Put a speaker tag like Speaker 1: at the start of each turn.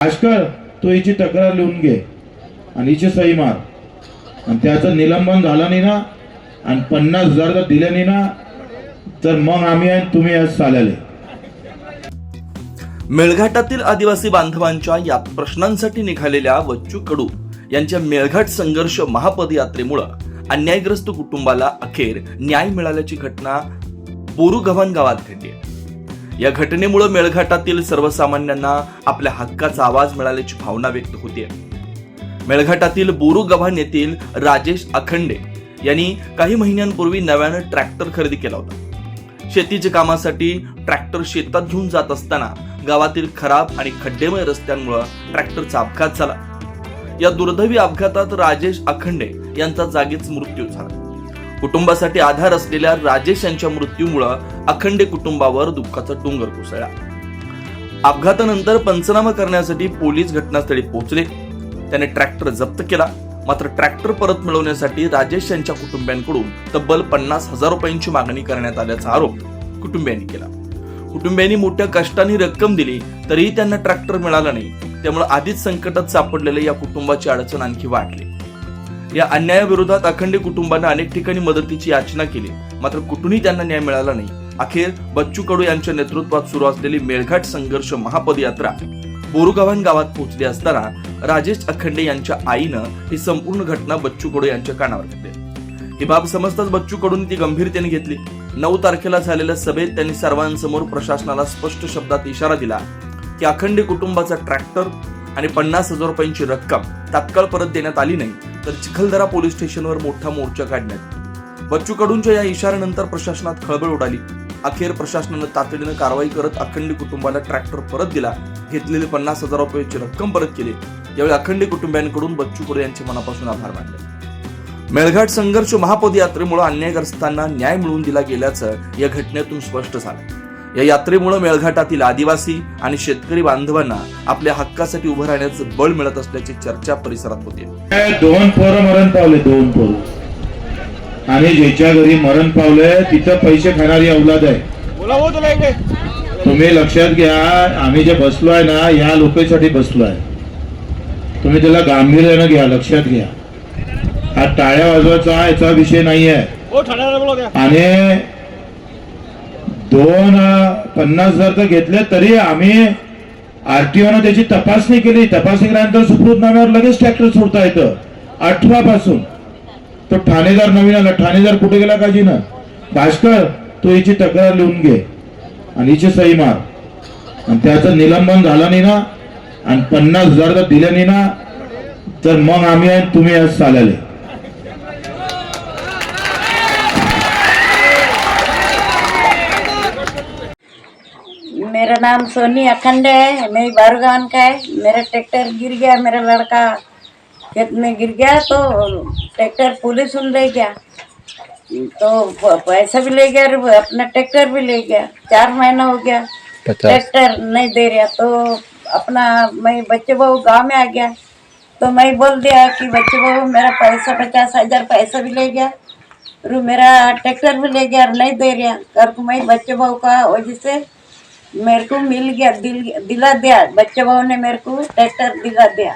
Speaker 1: भास्कर तू हिची तक्रार लिहून घे आणि हिची सही मार आणि त्याचं निलंबन झालं नाही ना आणि 50,000 जर दिले नाही ना तर मग आम्ही आणि तुम्ही आज चालले.
Speaker 2: मेळघाटातील आदिवासी बांधवांच्या या प्रश्नांसाठी निघालेल्या बच्चू कडू यांच्या मेळघाट संघर्ष महापदयात्रेमुळे अन्यायग्रस्त कुटुंबाला अखेर न्याय मिळाल्याची घटना बोरुगव्हाण गावात घडली. या घटनेमुळे मेळघाटातील सर्वसामान्यांना आपल्या हक्काचा आवाज मिळाल्याची भावना व्यक्त होते. मेळघाटातील बोरुगव्हाण येथील राजेश अखंडे यांनी काही महिन्यांपूर्वी नव्यानं ट्रॅक्टर खरेदी केला होता. शेतीच्या कामासाठी ट्रॅक्टर शेतात घेऊन जात असताना गावातील खराब आणि खड्डेमय रस्त्यांमुळे ट्रॅक्टरचा अपघात झाला. या दुर्दैवी अपघातात राजेश अखंडे यांचा जागीच मृत्यू झाला. कुटुंबासाठी आधार असलेल्या राजेश यांच्या मृत्यूमुळे अखंडे कुटुंबावर दुःखाचा डोंगर कोसळला. अपघातानंतर पंचनामा करण्यासाठी पोलीस घटनास्थळी पोहोचले. त्याने ट्रॅक्टर जप्त केला. मात्र ट्रॅक्टर परत मिळवण्यासाठी राजेश यांच्या कुटुंबियांकडून तब्बल 50,000 रुपयांची मागणी करण्यात आल्याचा आरोप कुटुंबियांनी केला. कुटुंबियांनी मोठ्या कष्टाने रक्कम दिली तरीही त्यांना ट्रॅक्टर मिळाला नाही. त्यामुळे आधीच संकटात सापडलेल्या या कुटुंबाची अडचण आणखी वाढली. या अन्यायाविरोधात अखंडे कुटुंबाने अनेक ठिकाणी मदतीची याचना केली. मात्र कुठूनही त्यांना न्याय मिळाला नाही. अखेर बच्चू कडू यांच्या नेतृत्वात सुरू असलेली मेळघाट संघर्ष महापदयात्रा बोरुगव्हाण गावात पोहोचली असताना राजेश अखंडे यांच्या आईनं ही संपूर्ण घटना बच्चू कडू यांच्या कानावर घातली. ही बाब समजताच बच्चू कडून ती गंभीरतेने घेतली. 9 तारखेला झालेल्या सभेत त्यांनी सर्वांसमोर प्रशासनाला स्पष्ट शब्दात इशारा दिला की अखंडे कुटुंबाचा ट्रॅक्टर आणि 50,000 रुपयांची रक्कम तात्काळ परत देण्यात आली नाही तर चिखलदरा पोलीस स्टेशनवर मोठा मोर्चा काढण्यात. बच्चू कडूंच्या या इशाऱ्यानंतर प्रशासनात खळबळ उडाली. अखेर प्रशासनानं तातडीनं कारवाई करत अखंडे कुटुंबाला ट्रॅक्टर परत दिला. घेतलेले 50,000 रुपयांची रक्कम परत केली. यावेळी अखंडे कुटुंबियांकडून बच्चू कडू यांचे मनापासून आभार मानले. मेळघाट संघर्ष महापदयात्रेमुळे अन्यायग्रस्तांना न्याय मिळवून दिला गेल्याचं या घटनेतून स्पष्ट झालं. या यात्रेमुळे मेळघाटातील आदिवासी आणि शेतकरी बांधवांना आपल्या हक्कासाठी उभं राहण्याचं बळ मिळत असल्याची चर्चा परिसरात होती.
Speaker 1: 2 पोरं मरण पावले, 2 पोरं आणि ज्याच्या घरी मरण पावले तिथं पैसे खाणारी औलाद आहे. तुम्ही लक्षात घ्या, आम्ही जे बसलो आहे ना या लोकांसाठी बसलो आहे. तुम्ही त्याला गांभीर्यानं घ्या, लक्षात घ्या. हा टाळ्या वाजवायचा याचा विषय नाही आहे. आणि 50,000 तर घेतले तरी आम्ही आरटीओनं त्याची तपासणी केली. तपासणी केल्यानंतर सुकृतनाम्यावर लगेच ट्रॅक्टर सोडता येतं. 18 पासून तो ठाणेदार नवीन आला. ठाणेदार कुठे गेला काजीनं? भास्कर तू हिची तक्रार लिहून घे आणि हिची सही मार आणि त्याचं निलंबन झालं नाही ना आणि 50,000 जर दिले नाही ना तर मग आम्ही आणि तुम्ही आज चालले.
Speaker 3: मेरा नाम सोनी अखंडे है, मैं बोरुगव्हाण का है. मेरा ट्रैक्टर गिर गया, मेरा लड़का खेत में गिर गया तो ट्रैक्टर पुलिस ले गया तो पैसा भी ले गया और अपना ट्रैक्टर भी ले गया. 4 महीना हो गया ट्रैक्टर नहीं दे रहा. तो अपना मैं बच्चे बहू गांव में आ गया तो मैं बोल दिया कि बच्चे बहू मेरा पैसा 50,000 पैसा भी ले गया और मेरा ट्रैक्टर भी ले गया और नहीं दे रहा कर. मैं बच्चे बहू का वजह से मेरे को मिल गया, दिला दिया. बच्चे बहू ने मेरे को ट्रैक्टर दिला दिया.